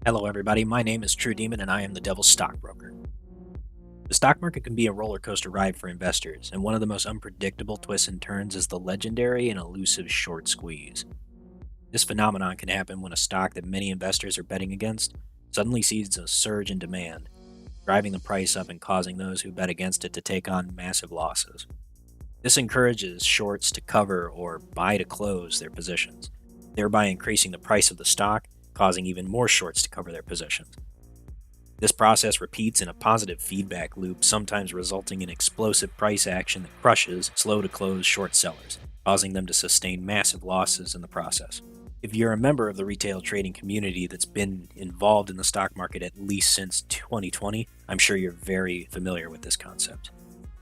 Hello, everybody. My name is True Demon, and I am the Devil's Stockbroker. The stock market can be a roller coaster ride for investors, and one of the most unpredictable twists and turns is the legendary and elusive short squeeze. This phenomenon can happen when a stock that many investors are betting against suddenly sees a surge in demand, driving the price up and causing those who bet against it to take on massive losses. This encourages shorts to cover or buy to close their positions, thereby increasing the price of the stock, causing even more shorts to cover their positions. This process repeats in a positive feedback loop, sometimes resulting in explosive price action that crushes slow to close short sellers, causing them to sustain massive losses in the process. If you're a member of the retail trading community that's been involved in the stock market at least since 2020, I'm sure you're very familiar with this concept.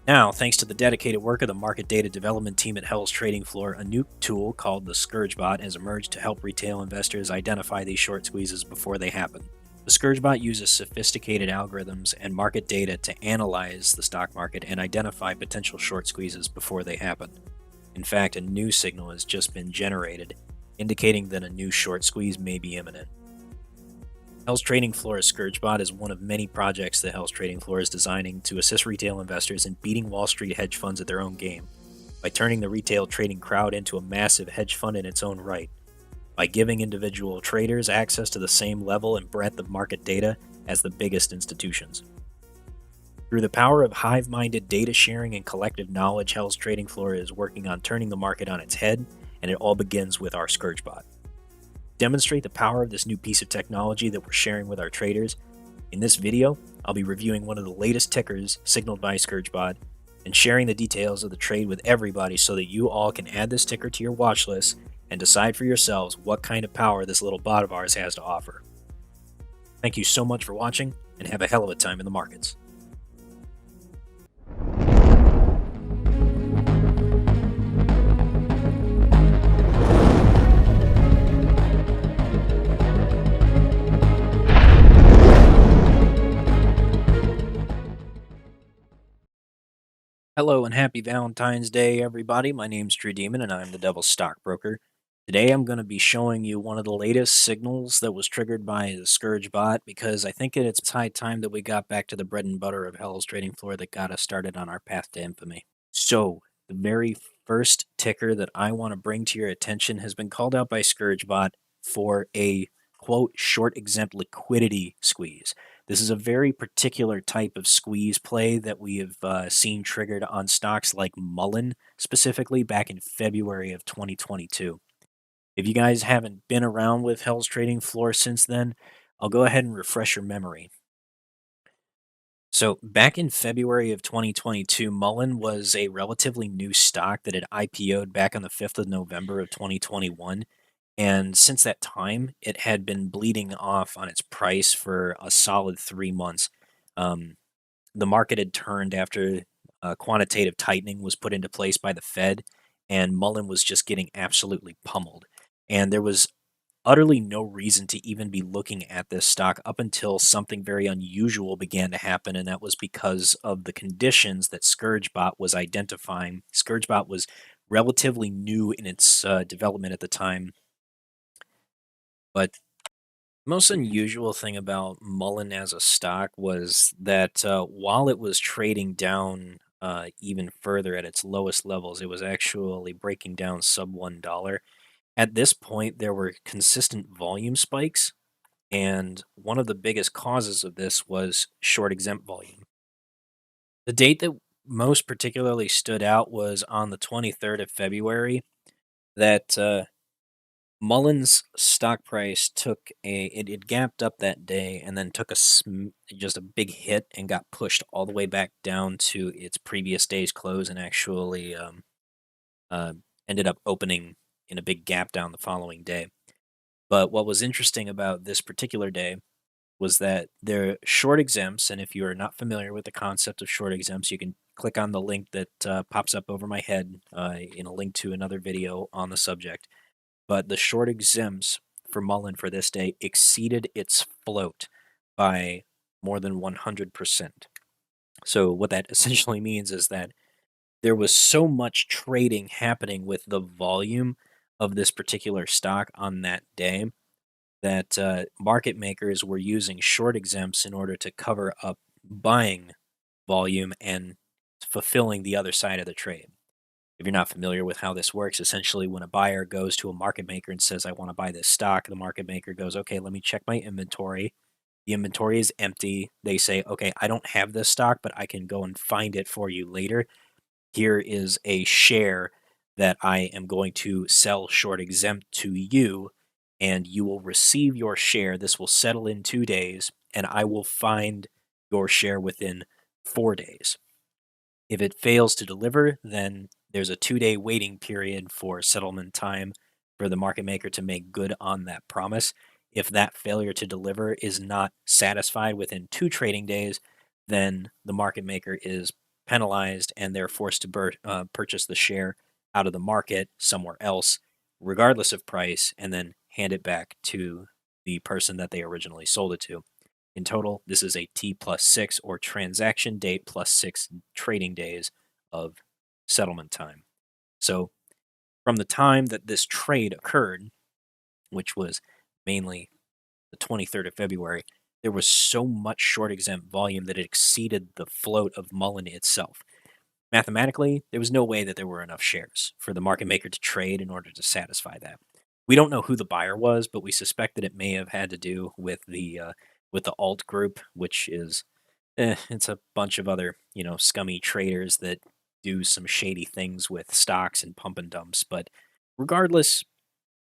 Now, thanks to the dedicated work of the market data development team at Hell's Trading Floor, a new tool called the Scourge Bot has emerged to help retail investors identify these short squeezes before they happen. The Scourge Bot uses sophisticated algorithms and market data to analyze the stock market and identify potential short squeezes before they happen. In fact, a new signal has just been generated, indicating that a new short squeeze may be imminent. Hell's Trading Floor's Scourge Bot is one of many projects that Hell's Trading Floor is designing to assist retail investors in beating Wall Street hedge funds at their own game, by turning the retail trading crowd into a massive hedge fund in its own right, by giving individual traders access to the same level and breadth of market data as the biggest institutions. Through the power of hive-minded data sharing and collective knowledge, Hell's Trading Floor is working on turning the market on its head, and it all begins with our Scourge Bot. Demonstrate the power of this new piece of technology that we're sharing with our traders. In this video, I'll be reviewing one of the latest tickers signaled by ScourgeBot and sharing the details of the trade with everybody so that you all can add this ticker to your watch list and decide for yourselves what kind of power this little bot of ours has to offer. Thank you so much for watching, and have a hell of a time in the markets. Hello and happy Valentine's Day, everybody. My name's True Demon, and I'm the Devil's Stockbroker. Today, I'm going to be showing you one of the latest signals that was triggered by the Scourge Bot, because I think it's high time that we got back to the bread and butter of Hell's Trading Floor that got us started on our path to infamy. So, the very first ticker that I want to bring to your attention has been called out by Scourge Bot for a quote short exempt liquidity squeeze. This is a very particular type of squeeze play that we have seen triggered on stocks like Mullen, specifically back in February of 2022. If you guys haven't been around with Hell's Trading Floor since then, I'll go ahead and refresh your memory. So, back in February of 2022, Mullen was a relatively new stock that had IPO'd back on the 5th of November of 2021. And since that time, it had been bleeding off on its price for a solid 3 months. Um, the market had turned after quantitative tightening was put into place by the Fed, and Mullen was just getting absolutely pummeled. And there was utterly no reason to even be looking at this stock up until something very unusual began to happen, and that was because of the conditions that ScourgeBot was identifying. ScourgeBot was relatively new in its development at the time, but the most unusual thing about Mullen as a stock was that while it was trading down even further at its lowest levels, it was actually breaking down sub $1. At this point, there were consistent volume spikes, and one of the biggest causes of this was short exempt volume. The date that most particularly stood out was on the 23rd of February, that Mullen's stock price took it gapped up that day and then took just a big hit and got pushed all the way back down to its previous day's close, and actually uh, ended up opening in a big gap down the following day. But what was interesting about this particular day was that they're short exempts, and if you are not familiar with the concept of short exempts, you can click on the link that pops up over my head in a link to another video on the subject. But the short exempts for Mullen for this day exceeded its float by more than 100%. So what that essentially means is that there was so much trading happening with the volume of this particular stock on that day that market makers were using short exempts in order to cover up buying volume and fulfilling the other side of the trade. If you're not familiar with how this works, essentially when a buyer goes to a market maker and says, I want to buy this stock, the market maker goes, okay, let me check my inventory. The inventory is empty. They say, okay, I don't have this stock, but I can go and find it for you later. Here is a share that I am going to sell short exempt to you, and you will receive your share. This will settle in 2 days, and I will find your share within 4 days. If it fails to deliver, then there's a 2-day waiting period for settlement time for the market maker to make good on that promise. If that failure to deliver is not satisfied within 2 trading days, then the market maker is penalized and they're forced to purchase the share out of the market somewhere else, regardless of price, and then hand it back to the person that they originally sold it to. In total, this is a T plus 6 or transaction date plus 6 trading days of settlement time. So, from the time that this trade occurred, which was mainly the 23rd of February, there was so much short exempt volume that it exceeded the float of Mullen itself. Mathematically, there was no way that there were enough shares for the market maker to trade in order to satisfy that. We don't know who the buyer was, but we suspect that it may have had to do with the alt group, which is it's a bunch of other scummy traders that do some shady things with stocks and pump and dumps. But regardless,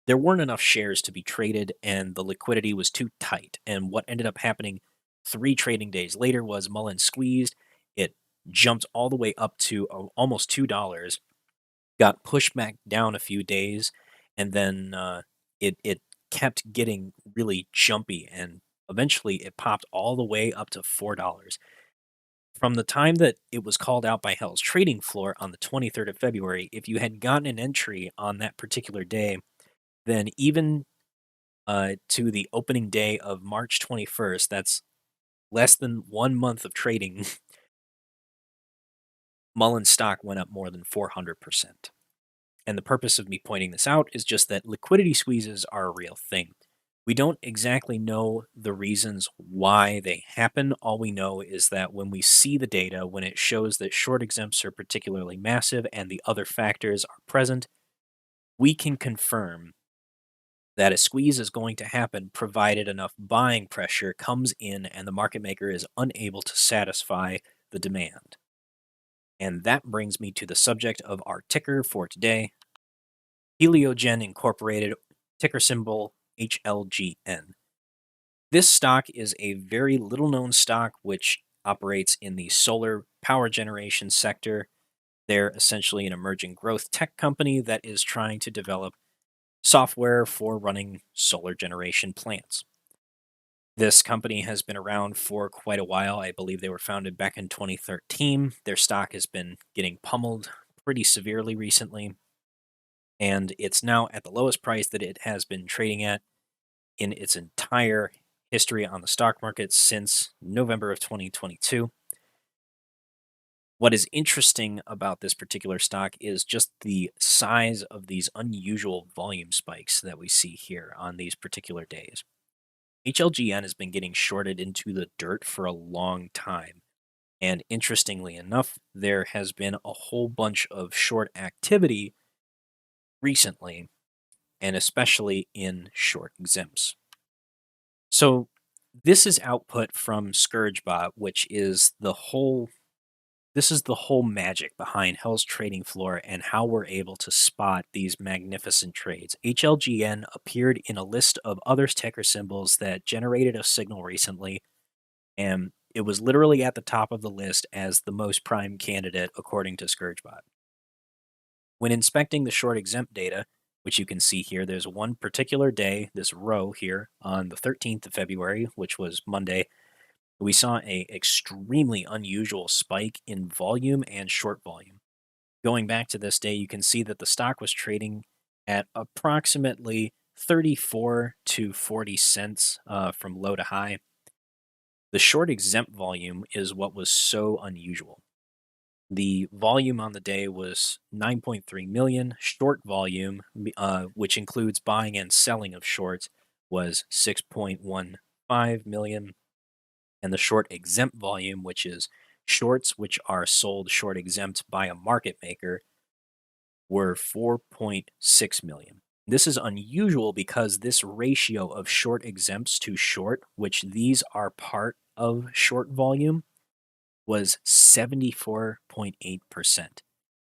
there weren't enough shares to be traded, and the liquidity was too tight. And what ended up happening 3 trading days later was Mullen squeezed. It jumped all the way up to almost $2, got pushed back down a few days, and then it kept getting really jumpy, and eventually it popped all the way up to $4. From the time that it was called out by Hell's trading floor on the 23rd of February, if you had gotten an entry on that particular day, then even to the opening day of March 21st, that's less than 1 month of trading, Mullen stock went up more than 400%. And the purpose of me pointing this out is just that liquidity squeezes are a real thing. We don't exactly know the reasons why they happen. All we know is that when we see the data, when it shows that short exempts are particularly massive and the other factors are present, we can confirm that a squeeze is going to happen provided enough buying pressure comes in and the market maker is unable to satisfy the demand. And that brings me to the subject of our ticker for today, HLGN Incorporated, ticker symbol HLGN. This stock is a very little known stock which operates in the solar power generation sector. They're essentially an emerging growth tech company that is trying to develop software for running solar generation plants. This company has been around for quite a while. I believe they were founded back in 2013. Their stock has been getting pummeled pretty severely recently, and it's now at the lowest price that it has been trading at in its entire history on the stock market since November of 2022. What is interesting about this particular stock is just the size of these unusual volume spikes that we see here on these particular days. HLGN has been getting shorted into the dirt for a long time. And interestingly enough, there has been a whole bunch of short activity recently, and especially in short exempts. So this is output from Scourge Bot, which is the whole magic behind Hell's trading floor and how we're able to spot these magnificent trades. HLGN appeared in a list of other ticker symbols that generated a signal recently, and it was literally at the top of the list as the most prime candidate according to Scourge Bot. When inspecting the short exempt data, which you can see here, there's one particular day, this row here, on the 13th of February, which was Monday, we saw a extremely unusual spike in volume and short volume. Going back to this day, you can see that the stock was trading at approximately 34 to 40 cents from low to high. The short exempt volume is what was so unusual. The volume on the day was 9.3 million. Short volume, which includes buying and selling of shorts, was 6.15 million, and the short exempt volume, which is shorts which are sold short exempt by a market maker, were 4.6 million. This is unusual because this ratio of short exempts to short, which these are part of short volume, was 74.8%.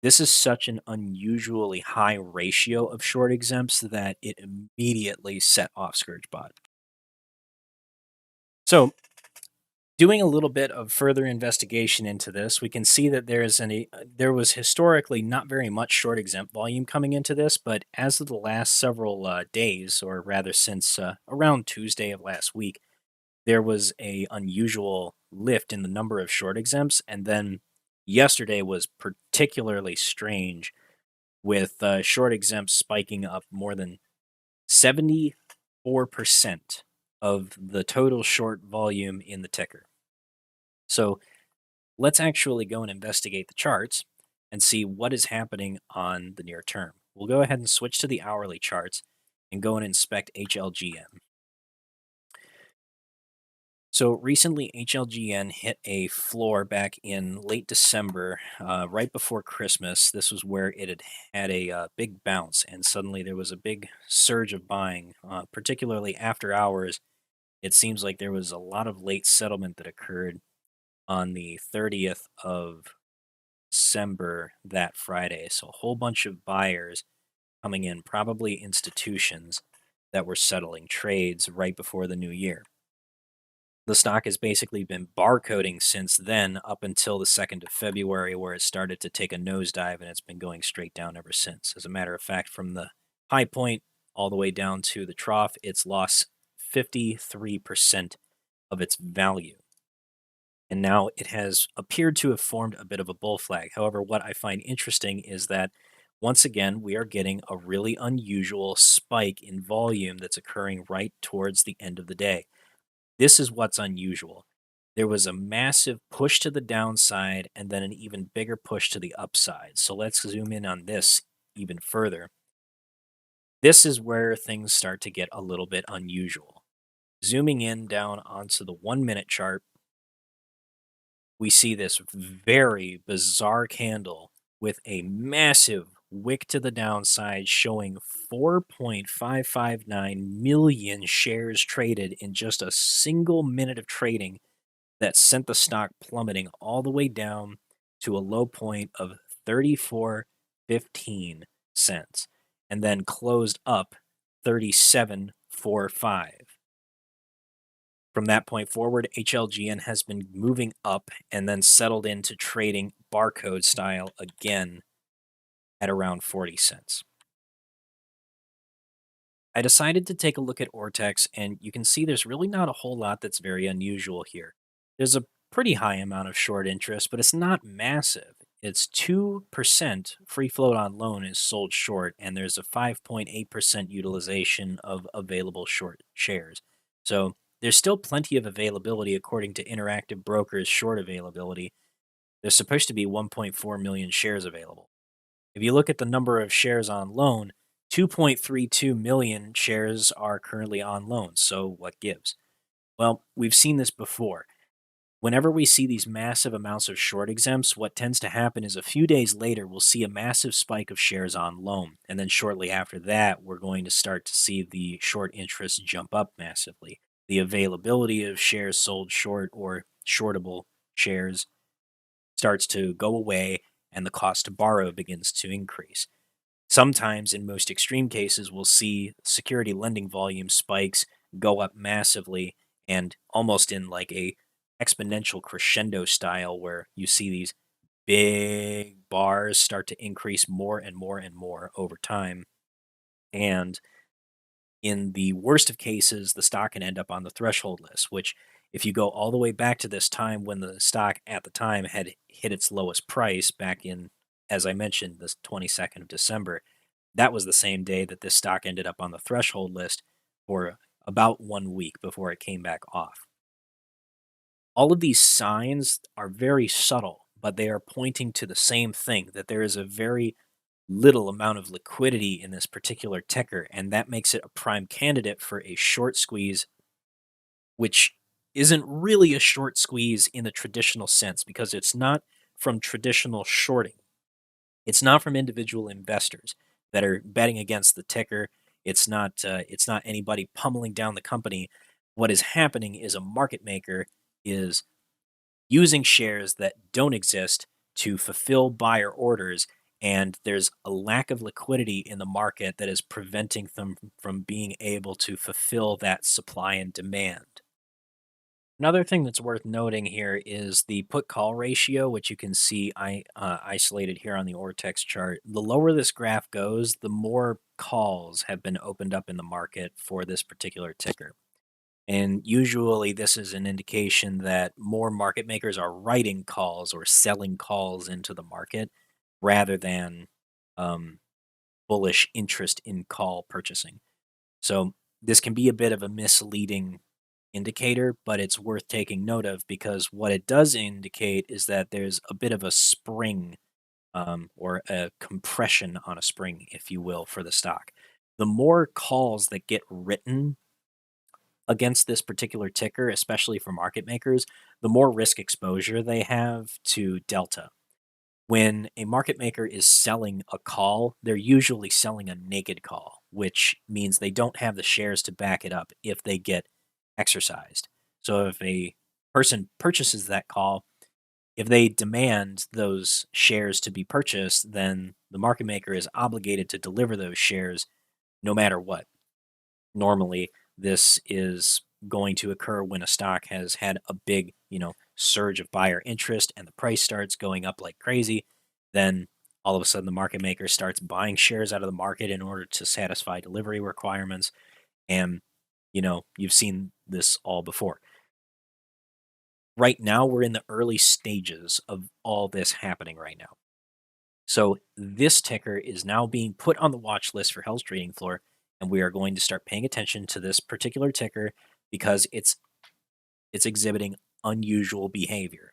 This is such an unusually high ratio of short exempts that it immediately set off ScourgeBot. So, doing a little bit of further investigation into this, we can see that there was historically not very much short exempt volume coming into this, but as of the last several days, or rather since around Tuesday of last week, there was a unusual lift in the number of short exempts, and then yesterday was particularly strange with short exempts spiking up more than 74% of the total short volume in the ticker. So let's actually go and investigate the charts and see what is happening on the near term. We'll go ahead and switch to the hourly charts and go and inspect HLGN. So recently, HLGN hit a floor back in late December, right before Christmas. This was where it had a big bounce, and suddenly there was a big surge of buying, particularly after hours. It seems like there was a lot of late settlement that occurred on the 30th of December, that Friday. So a whole bunch of buyers coming in, probably institutions that were settling trades right before the new year. The stock has basically been barcoding since then up until the 2nd of February, where it started to take a nosedive, and it's been going straight down ever since. As a matter of fact, from the high point all the way down to the trough, it's lost 53% of its value. And now it has appeared to have formed a bit of a bull flag. However, what I find interesting is that once again, we are getting a really unusual spike in volume that's occurring right towards the end of the day. This is what's unusual. There was a massive push to the downside and then an even bigger push to the upside. So let's zoom in on this even further. This is where things start to get a little bit unusual. Zooming in down onto the 1 minute chart, we see this very bizarre candle with a massive wick to the downside showing 4.559 million shares traded in just a single minute of trading that sent the stock plummeting all the way down to a low point of 34.15 cents and then closed up 37.45. From that point forward, HLGN has been moving up and then settled into trading barcode style again at around 40 cents. I decided to take a look at ORTX, and you can see there's really not a whole lot that's very unusual here. There's a pretty high amount of short interest, but it's not massive. It's 2% free float on loan is sold short, and there's a 5.8% utilization of available short shares. So there's still plenty of availability according to Interactive Brokers' short availability. There's supposed to be 1.4 million shares available. If you look at the number of shares on loan, 2.32 million shares are currently on loan. So what gives? Well, we've seen this before. Whenever we see these massive amounts of short exempts, what tends to happen is a few days later, we'll see a massive spike of shares on loan. And then shortly after that, we're going to start to see the short interest jump up massively. The availability of shares sold short or shortable shares starts to go away, and the cost to borrow begins to increase. Sometimes, in most extreme cases, we'll see security lending volume spikes go up massively and almost in like a exponential crescendo style where you see these big bars start to increase more and more and more over time. And in the worst of cases, the stock can end up on the threshold list, which, if you go all the way back to this time when the stock at the time had hit its lowest price back in, as I mentioned, the 22nd of December, that was the same day that this stock ended up on the threshold list for about 1 week before it came back off. All of these signs are very subtle, but they are pointing to the same thing, that there is a very little amount of liquidity in this particular ticker, and that makes it a prime candidate for a short squeeze, which isn't really a short squeeze in the traditional sense because it's not from traditional shorting. It's not from individual investors that are betting against the ticker. It's not anybody pummeling down the company. What is happening is a market maker is using shares that don't exist to fulfill buyer orders, and there's a lack of liquidity in the market that is preventing them from being able to fulfill that supply and demand. Another thing that's worth noting here is the put call ratio, which you can see isolated here on the ORTX chart. The lower this graph goes, the more calls have been opened up in the market for this particular ticker. And usually, this is an indication that more market makers are writing calls or selling calls into the market rather than um, bullish interest in call purchasing. So, this can be a bit of a misleading indicator, but it's worth taking note of because what it does indicate is that there's a bit of a spring or a compression on a spring, if you will, for the stock. The more calls that get written against this particular ticker, especially for market makers, the more risk exposure they have to delta. When a market maker is selling a call, they're usually selling a naked call, which means they don't have the shares to back it up if they get exercised. So if a person purchases that call, if they demand those shares to be purchased, then the market maker is obligated to deliver those shares no matter what. Normally, this is going to occur when a stock has had a big, surge of buyer interest and the price starts going up like crazy. Then all of a sudden the market maker starts buying shares out of the market in order to satisfy delivery requirements. And, you've seen this all before. Right now, we're in the early stages of all this happening right now. So this ticker is now being put on the watch list for Hell's Trading Floor, and we are going to start paying attention to this particular ticker because it's exhibiting unusual behavior.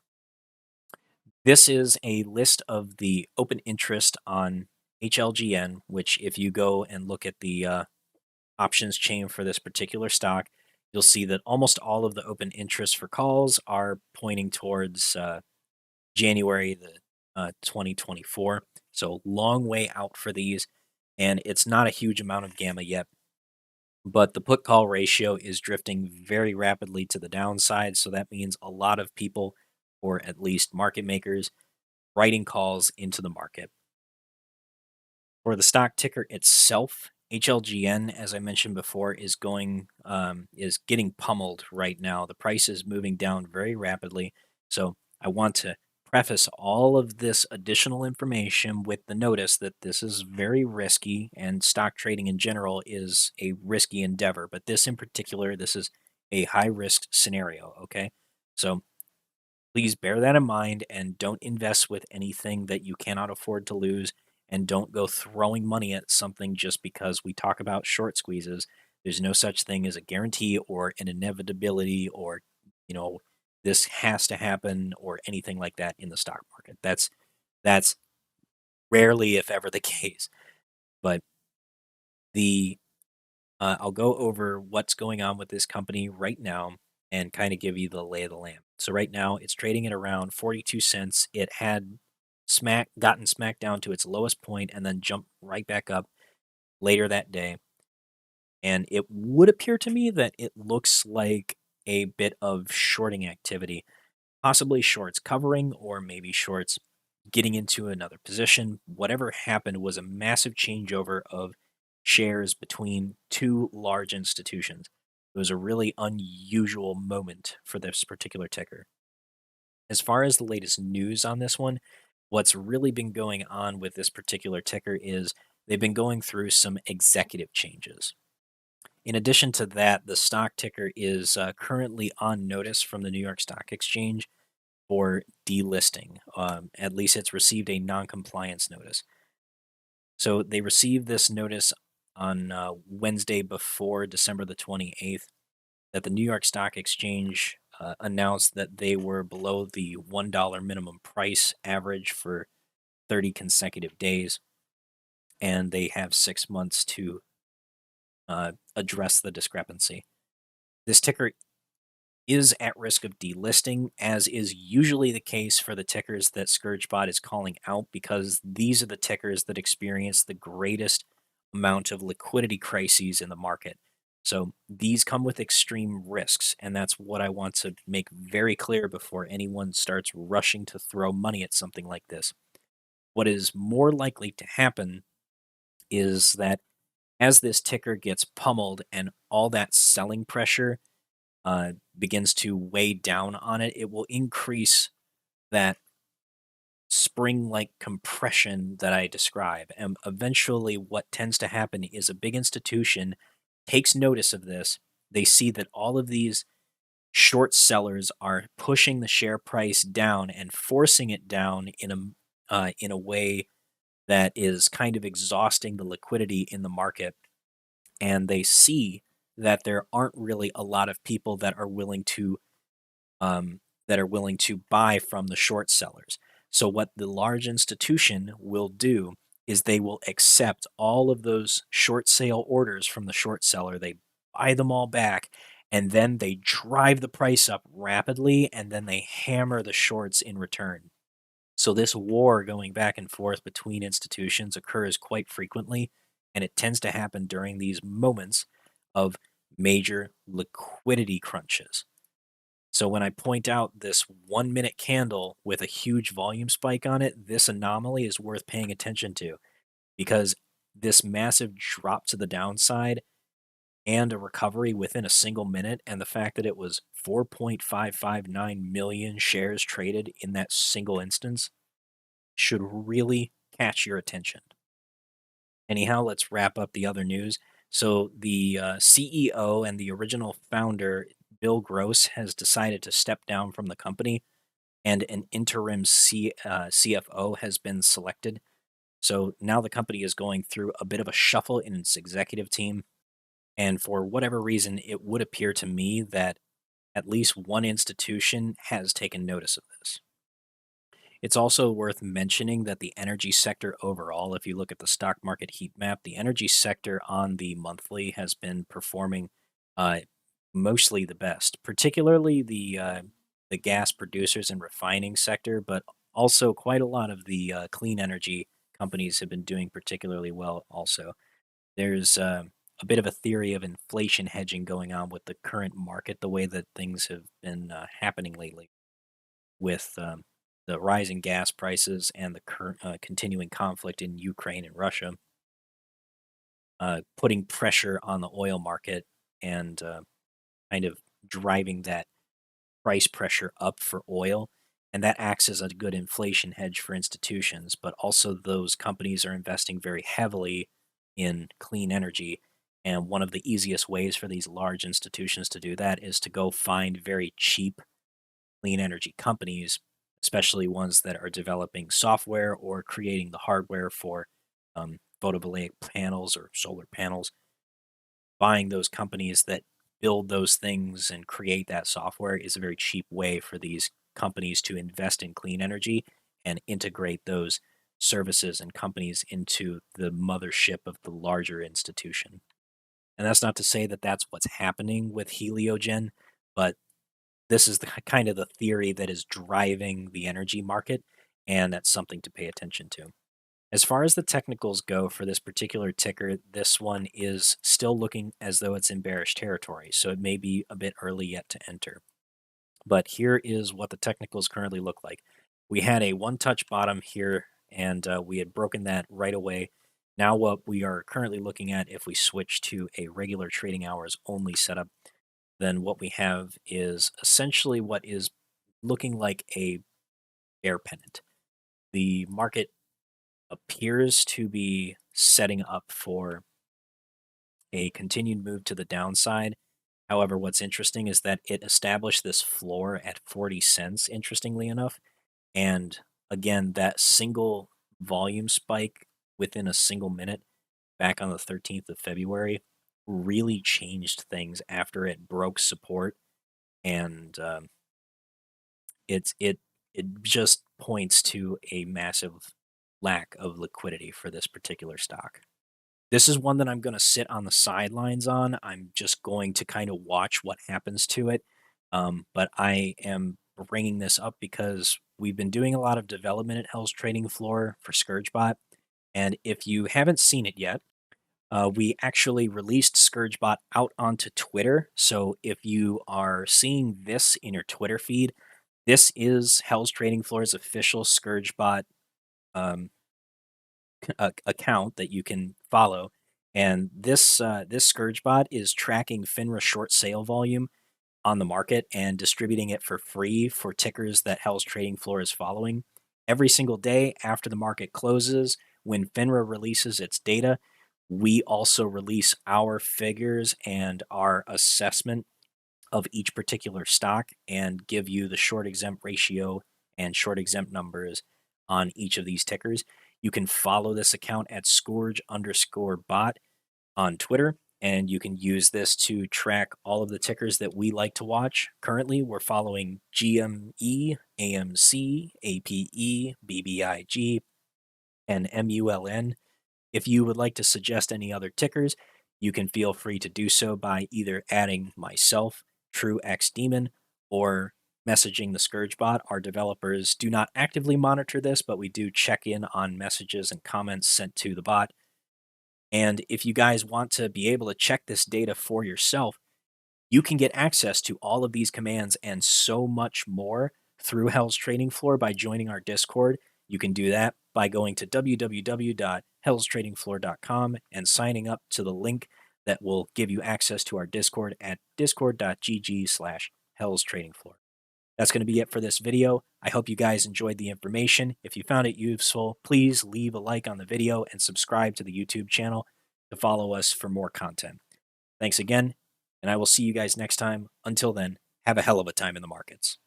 This is a list of the open interest on HLGN, which if you go and look at the options chain for this particular stock, you'll see that almost all of the open interest for calls are pointing towards January 2024. So long way out for these, and it's not a huge amount of gamma yet. But the put call ratio is drifting very rapidly to the downside. So that means a lot of people, or at least market makers, writing calls into the market. For the stock ticker itself, HLGN, as I mentioned before, is getting pummeled right now. The price is moving down very rapidly. So I want to preface all of this additional information with the notice that this is very risky and stock trading in general is a risky endeavor. But this in particular, this is a high risk scenario. Okay. So please bear that in mind and don't invest with anything that you cannot afford to lose. And don't go throwing money at something just because we talk about short squeezes. There's no such thing as a guarantee or an inevitability or, you know, this has to happen or anything like that in the stock market. That's rarely, if ever, the case. But the I'll go over what's going on with this company right now and kind of give you the lay of the land. So right now it's trading at around 42 cents. It had gotten smacked down to its lowest point and then jumped right back up later that day. And it would appear to me that it looks like a bit of shorting activity, possibly shorts covering or maybe shorts getting into another position. Whatever happened was a massive changeover of shares between two large institutions. It was a really unusual moment for this particular ticker. As far as the latest news on this one, what's really been going on with this particular ticker is they've been going through some executive changes. In addition to that, the stock ticker is currently on notice from the New York Stock Exchange for delisting. At least it's received a non-compliance notice. So they received this notice on Wednesday before December the 28th that the New York Stock Exchange announced that they were below the $1 minimum price average for 30 consecutive days. and they have 6 months to address the discrepancy. This ticker is at risk of delisting, as is usually the case for the tickers that ScourgeBot is calling out, because these are the tickers that experience the greatest amount of liquidity crises in the market. So these come with extreme risks, and that's what I want to make very clear before anyone starts rushing to throw money at something like this. What is more likely to happen is that as this ticker gets pummeled and all that selling pressure begins to weigh down on it, it will increase that spring like compression that I describe. And eventually, what tends to happen is a big institution takes notice of this. They see that all of these short sellers are pushing the share price down and forcing it down in a way that is kind of exhausting the liquidity in the market. And they see that there aren't really a lot of people um, that are willing to buy from the short sellers. So what the large institution will do is they will accept all of those short sale orders from the short seller. They buy them all back, and then they drive the price up rapidly, and then they hammer the shorts in return. So this war going back and forth between institutions occurs quite frequently, and it tends to happen during these moments of major liquidity crunches. So when I point out this 1 minute candle with a huge volume spike on it, this anomaly is worth paying attention to, because this massive drop to the downside and a recovery within a single minute, and the fact that it was 4.559 million shares traded in that single instance, should really catch your attention. Anyhow, let's wrap up the other news. So the CEO and the original founder, Bill Gross, has decided to step down from the company, and an interim CFO has been selected. So now the company is going through a bit of a shuffle in its executive team. And for whatever reason, it would appear to me that at least one institution has taken notice of this. It's also worth mentioning that the energy sector overall, if you look at the stock market heat map, the energy sector on the monthly has been performing uh, mostly the best, particularly the gas producers and refining sector, but also quite a lot of the clean energy companies have been doing particularly well. Also, there's a bit of a theory of inflation hedging going on with the current market, the way that things have been happening lately with the rising gas prices and the current continuing conflict in Ukraine and Russia, putting pressure on the oil market and kind of driving that price pressure up for oil. And that acts as a good inflation hedge for institutions. But also, those companies are investing very heavily in clean energy. And one of the easiest ways for these large institutions to do that is to go find very cheap clean energy companies, especially ones that are developing software or creating the hardware for photovoltaic panels or solar panels. Buying those companies that build those things and create that software is a very cheap way for these companies to invest in clean energy and integrate those services and companies into the mothership of the larger institution. And that's not to say that that's what's happening with HelioGen, but this is the kind of the theory that is driving the energy market, and that's something to pay attention to. As far as the technicals go for this particular ticker, this one is still looking as though it's in bearish territory, so it may be a bit early yet to enter. But here is what the technicals currently look like. We had a one-touch bottom here, and we had broken that right away. Now what we are currently looking at, if we switch to a regular trading hours only setup, then what we have is essentially what is looking like a bear pennant. The market appears to be setting up for a continued move to the downside. However, what's interesting is that it established this floor at 40 cents, interestingly enough. And again, that single volume spike within a single minute back on the 13th of February really changed things after it broke support. And it just points to a massive lack of liquidity for this particular stock. This is one that I'm going to sit on the sidelines on. I'm just going to kind of watch what happens to it. But I am bringing this up because we've been doing a lot of development at Hell's Trading Floor for Scourge Bot. And if you haven't seen it yet, we actually released Scourge Bot out onto Twitter. So if you are seeing this in your Twitter feed, this is Hell's Trading Floor's official Scourge Bot um, account that you can follow. And this Scourge Bot is tracking FINRA short sale volume on the market and distributing it for free for tickers that Hell's Trading Floor is following. Every single day after the market closes, when FINRA releases its data, we also release our figures and our assessment of each particular stock and give you the short exempt ratio and short exempt numbers on each of these tickers. You can follow this account at Scourge_bot on Twitter, and you can use this to track all of the tickers that we like to watch. Currently, we're following GME, AMC, APE, BBIG, and MULN. If you would like to suggest any other tickers, you can feel free to do so by either adding myself, TrueXDemon, or messaging the Scourge Bot. Our developers do not actively monitor this, but we do check in on messages and comments sent to the bot. And if you guys want to be able to check this data for yourself, you can get access to all of these commands and so much more through Hell's Trading Floor by joining our Discord. You can do that by going to www.hellstradingfloor.com and signing up to the link that will give you access to our Discord at discord.gg/Hell's Trading Floor. That's going to be it for this video. I hope you guys enjoyed the information. If you found it useful, please leave a like on the video and subscribe to the YouTube channel to follow us for more content. Thanks again, and I will see you guys next time. Until then, have a hell of a time in the markets.